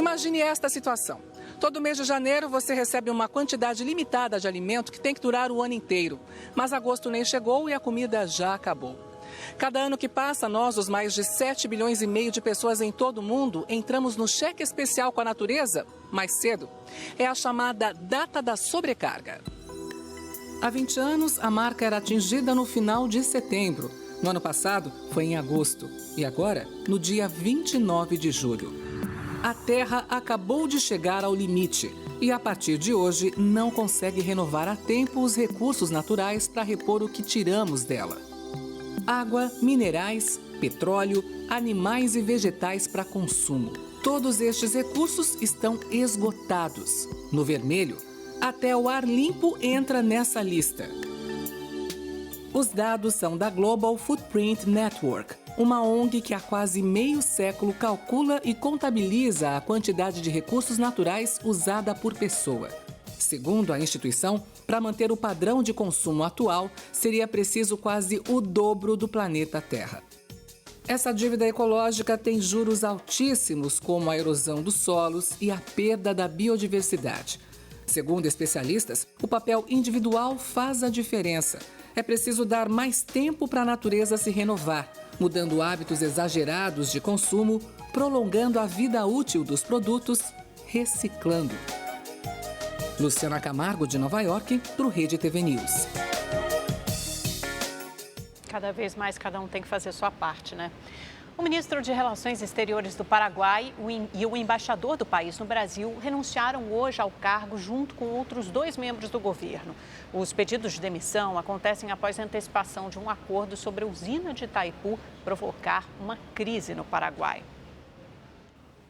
Imagine esta situação. Todo mês de janeiro você recebe uma quantidade limitada de alimento que tem que durar o ano inteiro. Mas agosto nem chegou e a comida já acabou. Cada ano que passa, nós, os mais de 7,5 bilhões de pessoas em todo o mundo, entramos no cheque especial com a natureza mais cedo. É a chamada data da sobrecarga. Há 20 anos, a marca era atingida no final de setembro. No ano passado, foi em agosto. E agora, no dia 29 de julho. A Terra acabou de chegar ao limite e, a partir de hoje, não consegue renovar a tempo os recursos naturais para repor o que tiramos dela. Água, minerais, petróleo, animais e vegetais para consumo. Todos estes recursos estão esgotados. No vermelho, até o ar limpo entra nessa lista. Os dados são da Global Footprint Network, uma ONG que há quase meio século calcula e contabiliza a quantidade de recursos naturais usada por pessoa. Segundo a instituição, para manter o padrão de consumo atual, seria preciso quase o dobro do planeta Terra. Essa dívida ecológica tem juros altíssimos, como a erosão dos solos e a perda da biodiversidade. Segundo especialistas, o papel individual faz a diferença. É preciso dar mais tempo para a natureza se renovar, mudando hábitos exagerados de consumo, prolongando a vida útil dos produtos, reciclando. Luciana Camargo, de Nova York, para o Rede TV News. Cada vez mais cada um tem que fazer sua parte, né? O ministro de Relações Exteriores do Paraguai e o embaixador do país no Brasil renunciaram hoje ao cargo junto com outros 2 membros do governo. Os pedidos de demissão acontecem após a antecipação de um acordo sobre a usina de Itaipu provocar uma crise no Paraguai.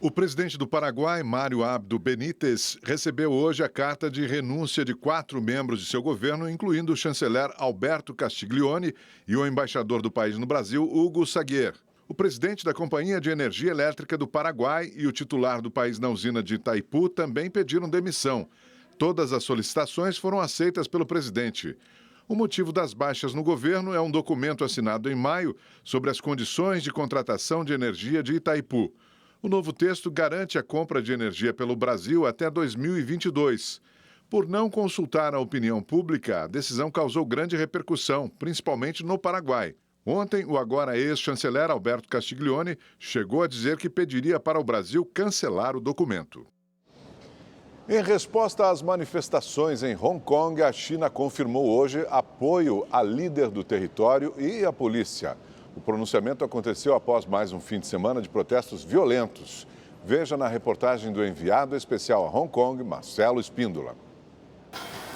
O presidente do Paraguai, Mário Abdo Benítez, recebeu hoje a carta de renúncia de 4 membros de seu governo, incluindo o chanceler Alberto Castiglione e o embaixador do país no Brasil, Hugo Saguier. O presidente da Companhia de Energia Elétrica do Paraguai e o titular do país na usina de Itaipu também pediram demissão. Todas as solicitações foram aceitas pelo presidente. O motivo das baixas no governo é um documento assinado em maio sobre as condições de contratação de energia de Itaipu. O novo texto garante a compra de energia pelo Brasil até 2022. Por não consultar a opinião pública, a decisão causou grande repercussão, principalmente no Paraguai. Ontem, o agora ex-chanceler Alberto Castiglione chegou a dizer que pediria para o Brasil cancelar o documento. Em resposta às manifestações em Hong Kong, a China confirmou hoje apoio à líder do território e à polícia. O pronunciamento aconteceu após mais um fim de semana de protestos violentos. Veja na reportagem do enviado especial a Hong Kong, Marcelo Espíndola.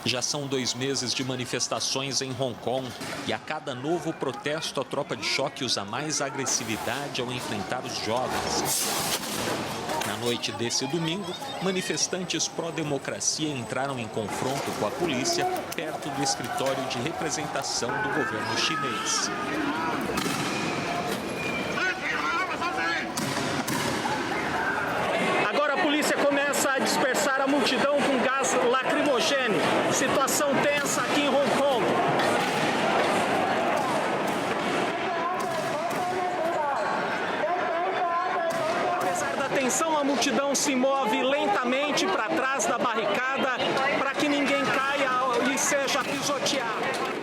Já são 2 meses de manifestações em Hong Kong e a cada novo protesto a tropa de choque usa mais agressividade ao enfrentar os jovens. Na noite desse domingo, manifestantes pró-democracia entraram em confronto com a polícia perto do escritório de representação do governo chinês. Agora a polícia começa a dispersar a multidão com gás lacrimogêneo. Situação tensa aqui em Hong Kong. Apesar da tensão, a multidão se move lentamente para trás da barricada para que ninguém caia e seja pisoteado.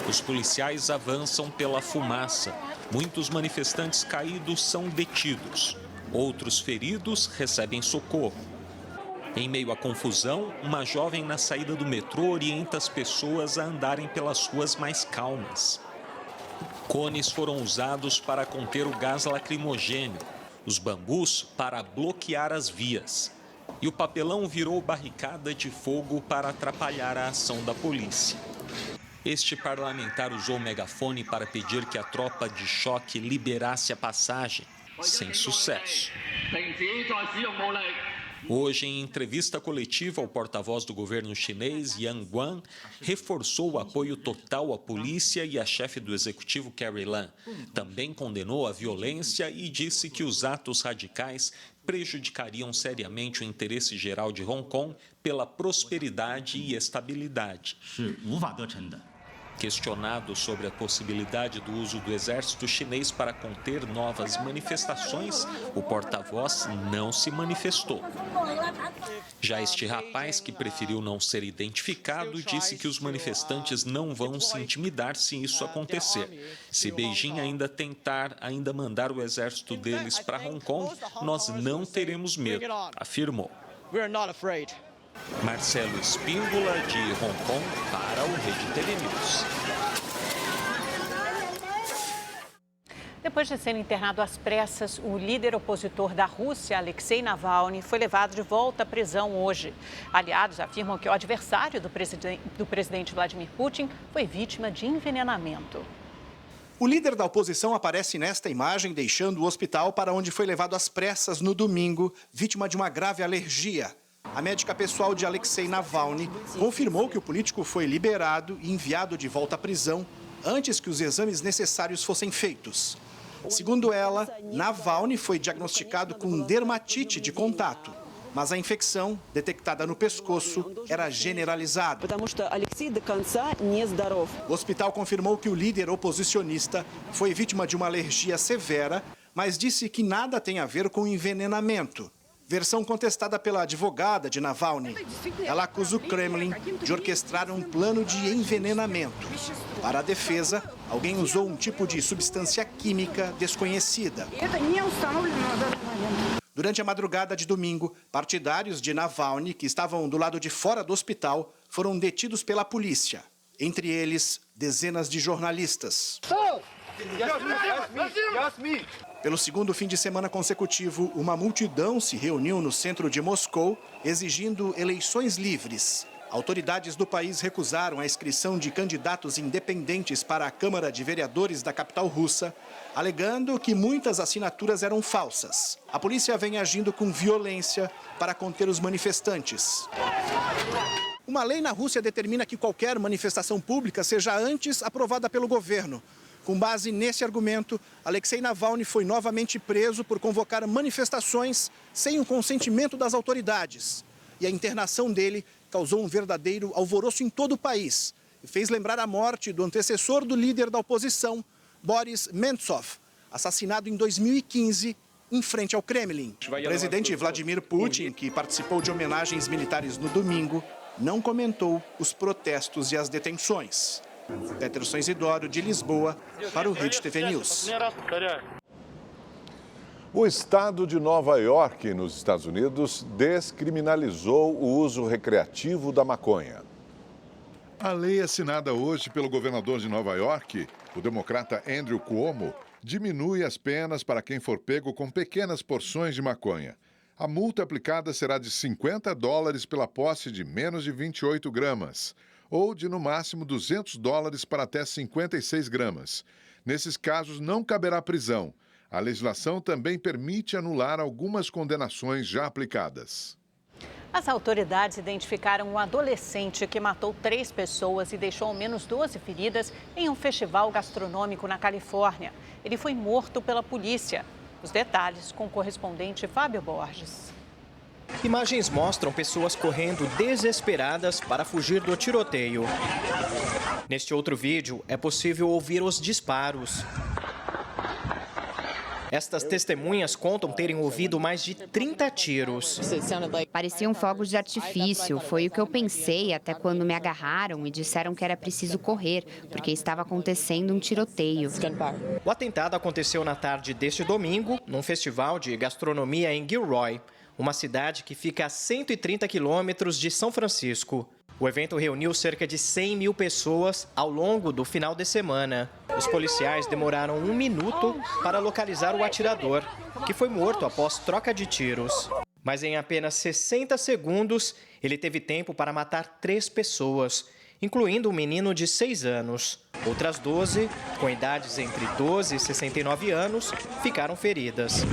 Os policiais avançam pela fumaça. Muitos manifestantes caídos são detidos. Outros feridos recebem socorro. Em meio à confusão, uma jovem na saída do metrô orienta as pessoas a andarem pelas ruas mais calmas. Cones foram usados para conter o gás lacrimogêneo, os bambus para bloquear as vias. E o papelão virou barricada de fogo para atrapalhar a ação da polícia. Este parlamentar usou o megafone para pedir que a tropa de choque liberasse a passagem, sem sucesso. Hoje, em entrevista coletiva, o porta-voz do governo chinês, Yang Guan, reforçou o apoio total à polícia e à chefe do executivo, Carrie Lam. Também condenou a violência e disse que os atos radicais prejudicariam seriamente o interesse geral de Hong Kong pela prosperidade e estabilidade. Questionado sobre a possibilidade do uso do exército chinês para conter novas manifestações, o porta-voz não se manifestou. Já este rapaz, que preferiu não ser identificado, disse que os manifestantes não vão se intimidar se isso acontecer. Se Beijing ainda mandar o exército deles para Hong Kong, nós não teremos medo, afirmou. Marcelo Espíndola, de Hong Kong, para o Rede TV News. Depois de ser internado às pressas, o líder opositor da Rússia, Alexei Navalny, foi levado de volta à prisão hoje. Aliados afirmam que o adversário do presidente Vladimir Putin foi vítima de envenenamento. O líder da oposição aparece nesta imagem deixando o hospital para onde foi levado às pressas no domingo, vítima de uma grave alergia. A médica pessoal de Alexei Navalny confirmou que o político foi liberado e enviado de volta à prisão antes que os exames necessários fossem feitos. Segundo ela, Navalny foi diagnosticado com dermatite de contato, mas a infecção, detectada no pescoço, era generalizada. O hospital confirmou que o líder oposicionista foi vítima de uma alergia severa, mas disse que nada tem a ver com envenenamento. Versão contestada pela advogada de Navalny. Ela acusa o Kremlin de orquestrar um plano de envenenamento. Para a defesa, alguém usou um tipo de substância química desconhecida. Durante a madrugada de domingo, partidários de Navalny, que estavam do lado de fora do hospital, foram detidos pela polícia. Entre eles, dezenas de jornalistas. Pelo segundo fim de semana consecutivo, uma multidão se reuniu no centro de Moscou, exigindo eleições livres. Autoridades do país recusaram a inscrição de candidatos independentes para a Câmara de Vereadores da capital russa, alegando que muitas assinaturas eram falsas. A polícia vem agindo com violência para conter os manifestantes. Uma lei na Rússia determina que qualquer manifestação pública seja antes aprovada pelo governo. Com base nesse argumento, Alexei Navalny foi novamente preso por convocar manifestações sem o consentimento das autoridades. E a internação dele causou um verdadeiro alvoroço em todo o país e fez lembrar a morte do antecessor do líder da oposição, Boris Nemtsov, assassinado em 2015 em frente ao Kremlin. O presidente Vladimir Putin, que participou de homenagens militares no domingo, não comentou os protestos e as detenções. Peterson Isidoro, de Lisboa, para o Rede TV News. O estado de Nova York, nos Estados Unidos, descriminalizou o uso recreativo da maconha. A lei assinada hoje pelo governador de Nova York, o democrata Andrew Cuomo, diminui as penas para quem for pego com pequenas porções de maconha. A multa aplicada será de $50 pela posse de menos de 28 gramas. Ou de, no máximo, $200 para até 56 gramas. Nesses casos, não caberá prisão. A legislação também permite anular algumas condenações já aplicadas. As autoridades identificaram um adolescente que matou 3 pessoas e deixou ao menos 12 feridas em um festival gastronômico na Califórnia. Ele foi morto pela polícia. Os detalhes com o correspondente Fábio Borges. Imagens mostram pessoas correndo desesperadas para fugir do tiroteio. Neste outro vídeo, é possível ouvir os disparos. Estas testemunhas contam terem ouvido mais de 30 tiros. Pareciam fogos de artifício. Foi o que eu pensei até quando me agarraram e disseram que era preciso correr, porque estava acontecendo um tiroteio. O atentado aconteceu na tarde deste domingo, num festival de gastronomia em Gilroy, uma cidade que fica a 130 quilômetros de São Francisco. O evento reuniu cerca de 100 mil pessoas ao longo do final de semana. Os policiais demoraram 1 minuto para localizar o atirador, que foi morto após troca de tiros. Mas em apenas 60 segundos, ele teve tempo para matar 3 pessoas, incluindo um menino de 6 anos. Outras 12, com idades entre 12 e 69 anos, ficaram feridas.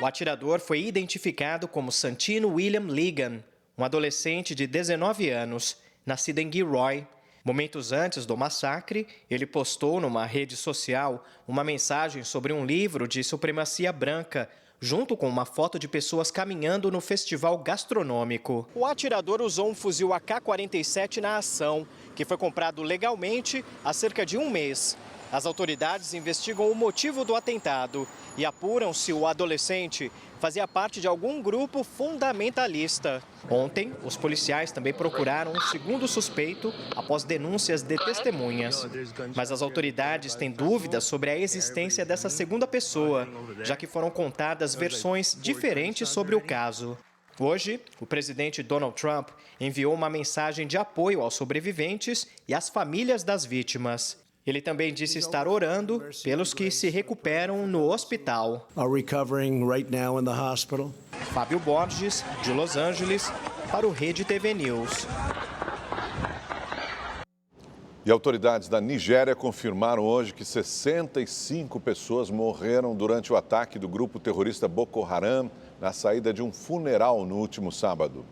O atirador foi identificado como Santino William Ligon, um adolescente de 19 anos, nascido em Gilroy. Momentos antes do massacre, ele postou numa rede social uma mensagem sobre um livro de supremacia branca, junto com uma foto de pessoas caminhando no festival gastronômico. O atirador usou um fuzil AK-47 na ação, que foi comprado legalmente há cerca de um mês. As autoridades investigam o motivo do atentado e apuram se o adolescente fazia parte de algum grupo fundamentalista. Ontem, os policiais também procuraram um segundo suspeito após denúncias de testemunhas. Mas as autoridades têm dúvidas sobre a existência dessa segunda pessoa, já que foram contadas versões diferentes sobre o caso. Hoje, o presidente Donald Trump enviou uma mensagem de apoio aos sobreviventes e às famílias das vítimas. Ele também disse estar orando pelos que se recuperam no hospital. Fábio Borges, de Los Angeles, para o Rede TV News. E autoridades da Nigéria confirmaram hoje que 65 pessoas morreram durante o ataque do grupo terrorista Boko Haram na saída de um funeral no último sábado.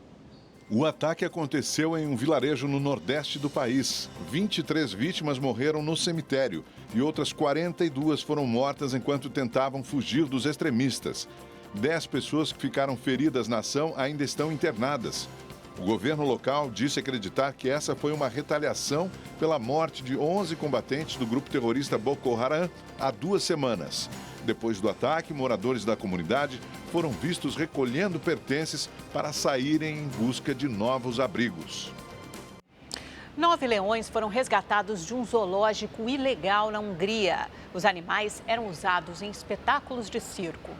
O ataque aconteceu em um vilarejo no nordeste do país. 23 vítimas morreram no cemitério e outras 42 foram mortas enquanto tentavam fugir dos extremistas. 10 pessoas que ficaram feridas na ação ainda estão internadas. O governo local disse acreditar que essa foi uma retaliação pela morte de 11 combatentes do grupo terrorista Boko Haram há 2 semanas. Depois do ataque, moradores da comunidade foram vistos recolhendo pertences para saírem em busca de novos abrigos. 9 leões foram resgatados de um zoológico ilegal na Hungria. Os animais eram usados em espetáculos de circo.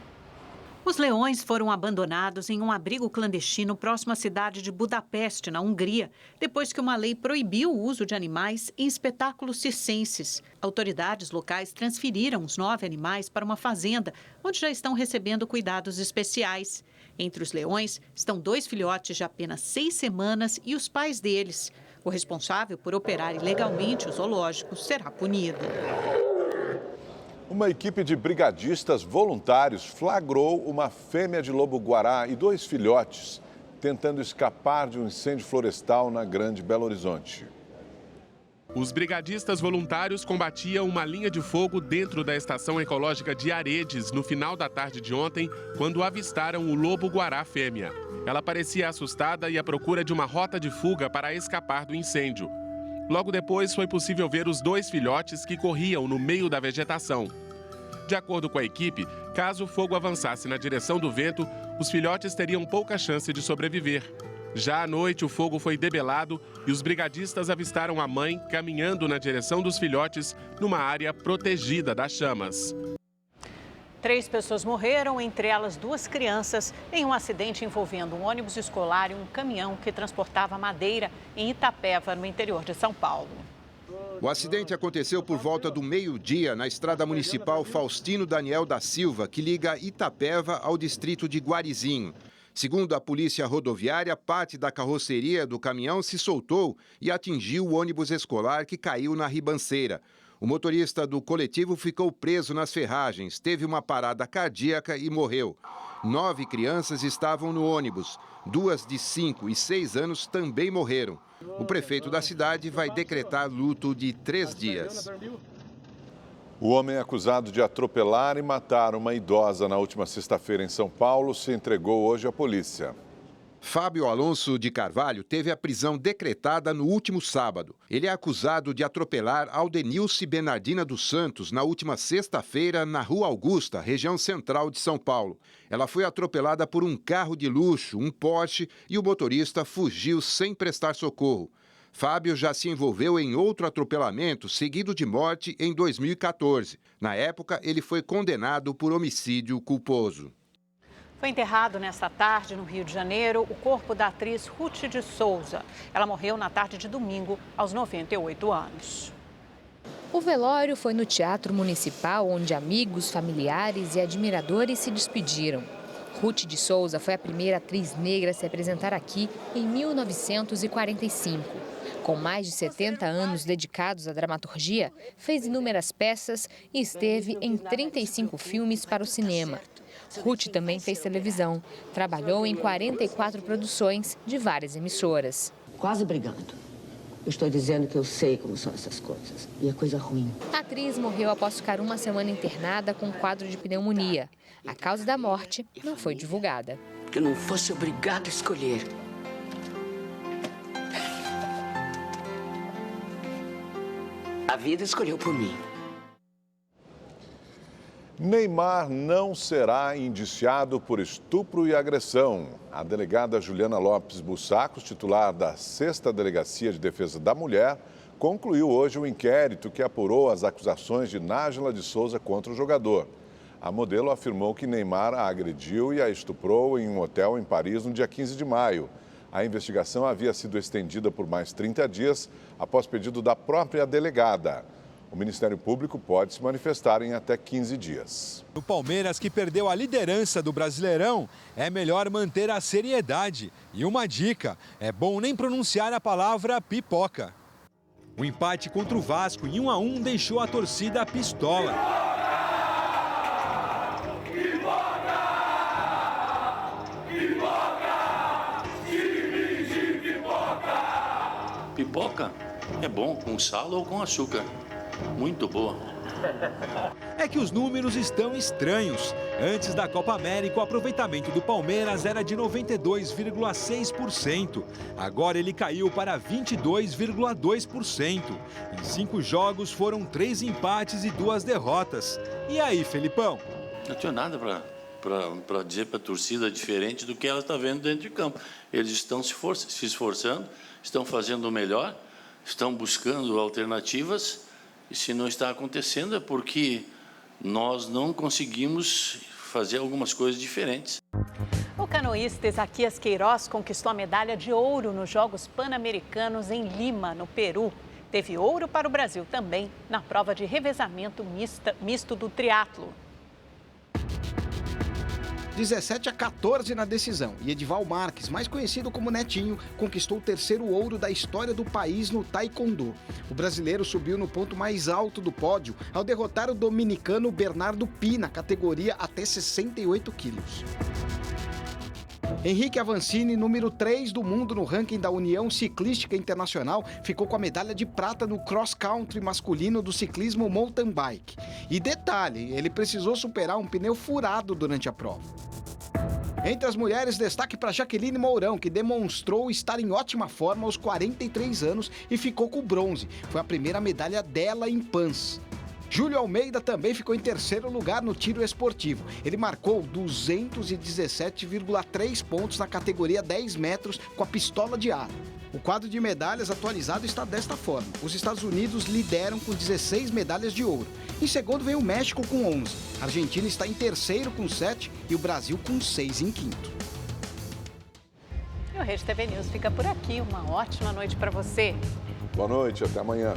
Os leões foram abandonados em um abrigo clandestino próximo à cidade de Budapeste, na Hungria, depois que uma lei proibiu o uso de animais em espetáculos circenses. Autoridades locais transferiram os 9 animais para uma fazenda, onde já estão recebendo cuidados especiais. Entre os leões estão 2 filhotes de apenas 6 semanas e os pais deles. O responsável por operar ilegalmente o zoológico será punido. Uma equipe de brigadistas voluntários flagrou uma fêmea de lobo-guará e 2 filhotes tentando escapar de um incêndio florestal na Grande Belo Horizonte. Os brigadistas voluntários combatiam uma linha de fogo dentro da estação ecológica de Aredes no final da tarde de ontem, quando avistaram o lobo-guará fêmea. Ela parecia assustada e à procura de uma rota de fuga para escapar do incêndio. Logo depois, foi possível ver os 2 filhotes que corriam no meio da vegetação. De acordo com a equipe, caso o fogo avançasse na direção do vento, os filhotes teriam pouca chance de sobreviver. Já à noite, o fogo foi debelado e os brigadistas avistaram a mãe caminhando na direção dos filhotes numa área protegida das chamas. 3 pessoas morreram, entre elas 2 crianças, em um acidente envolvendo um ônibus escolar e um caminhão que transportava madeira em Itapeva, no interior de São Paulo. O acidente aconteceu por volta do meio-dia na estrada municipal Faustino Daniel da Silva, que liga Itapeva ao distrito de Guarizinho. Segundo a polícia rodoviária, parte da carroceria do caminhão se soltou e atingiu o ônibus escolar que caiu na ribanceira. O motorista do coletivo ficou preso nas ferragens, teve uma parada cardíaca e morreu. 9 crianças estavam no ônibus. 2 de 5 e 6 anos também morreram. O prefeito da cidade vai decretar luto de 3 dias. O homem acusado de atropelar e matar uma idosa na última sexta-feira em São Paulo se entregou hoje à polícia. Fábio Alonso de Carvalho teve a prisão decretada no último sábado. Ele é acusado de atropelar Aldenilce Bernardina dos Santos na última sexta-feira na Rua Augusta, região central de São Paulo. Ela foi atropelada por um carro de luxo, um Porsche, e o motorista fugiu sem prestar socorro. Fábio já se envolveu em outro atropelamento seguido de morte em 2014. Na época, ele foi condenado por homicídio culposo. Foi enterrado nesta tarde, no Rio de Janeiro, o corpo da atriz Ruth de Souza. Ela morreu na tarde de domingo, aos 98 anos. O velório foi no Teatro Municipal, onde amigos, familiares e admiradores se despediram. Ruth de Souza foi a primeira atriz negra a se apresentar aqui em 1945. Com mais de 70 anos dedicados à dramaturgia, fez inúmeras peças e esteve em 35 filmes para o cinema. Ruth também fez televisão. Trabalhou em 44 produções de várias emissoras. Quase brigando. Eu estou dizendo que eu sei como são essas coisas. E é coisa ruim. A atriz morreu após ficar uma semana internada com um quadro de pneumonia. A causa da morte não foi divulgada. Que eu não fosse obrigada a escolher. A vida escolheu por mim. Neymar não será indiciado por estupro e agressão. A delegada Juliana Lopes Bussacos, titular da 6ª Delegacia de Defesa da Mulher, concluiu hoje o inquérito que apurou as acusações de Nájila de Souza contra o jogador. A modelo afirmou que Neymar a agrediu e a estuprou em um hotel em Paris no dia 15 de maio. A investigação havia sido estendida por mais 30 dias após pedido da própria delegada. O Ministério Público pode se manifestar em até 15 dias. O Palmeiras, que perdeu a liderança do Brasileirão, é melhor manter a seriedade. E uma dica, é bom nem pronunciar a palavra pipoca. O empate contra o Vasco em 1-1 deixou a torcida pistola. Pipoca é bom com sal ou com açúcar. Muito boa. É que os números estão estranhos. Antes da Copa América, o aproveitamento do Palmeiras era de 92,6%. Agora ele caiu para 22,2%. Em 5 jogos foram 3 empates e 2 derrotas. E aí, Felipão? Não tenho nada para dizer para a torcida diferente do que ela está vendo dentro de campo. Eles estão se esforçando, estão fazendo o melhor, estão buscando alternativas. E se não está acontecendo é porque nós não conseguimos fazer algumas coisas diferentes. O canoísta Ezaquias Queiroz conquistou a medalha de ouro nos Jogos Pan-Americanos em Lima, no Peru. Teve ouro para o Brasil também na prova de revezamento misto do triatlo. 17-14 na decisão, e Edival Marques, mais conhecido como Netinho, conquistou o 3º ouro da história do país no taekwondo. O brasileiro subiu no ponto mais alto do pódio ao derrotar o dominicano Bernardo Pi na categoria até 68 quilos. Henrique Avancini, número 3 do mundo no ranking da União Ciclística Internacional, ficou com a medalha de prata no cross-country masculino do ciclismo mountain bike. E detalhe, ele precisou superar um pneu furado durante a prova. Entre as mulheres, destaque para Jaqueline Mourão, que demonstrou estar em ótima forma aos 43 anos e ficou com o bronze. Foi a primeira medalha dela em Pans. Júlio Almeida também ficou em 3º lugar no tiro esportivo. Ele marcou 217,3 pontos na categoria 10 metros com a pistola de ar. O quadro de medalhas atualizado está desta forma. Os Estados Unidos lideram com 16 medalhas de ouro. Em segundo vem o México com 11. A Argentina está em 3º com 7 e o Brasil com 6 em 5º. E o Rede TV News fica por aqui. Uma ótima noite para você. Boa noite, até amanhã.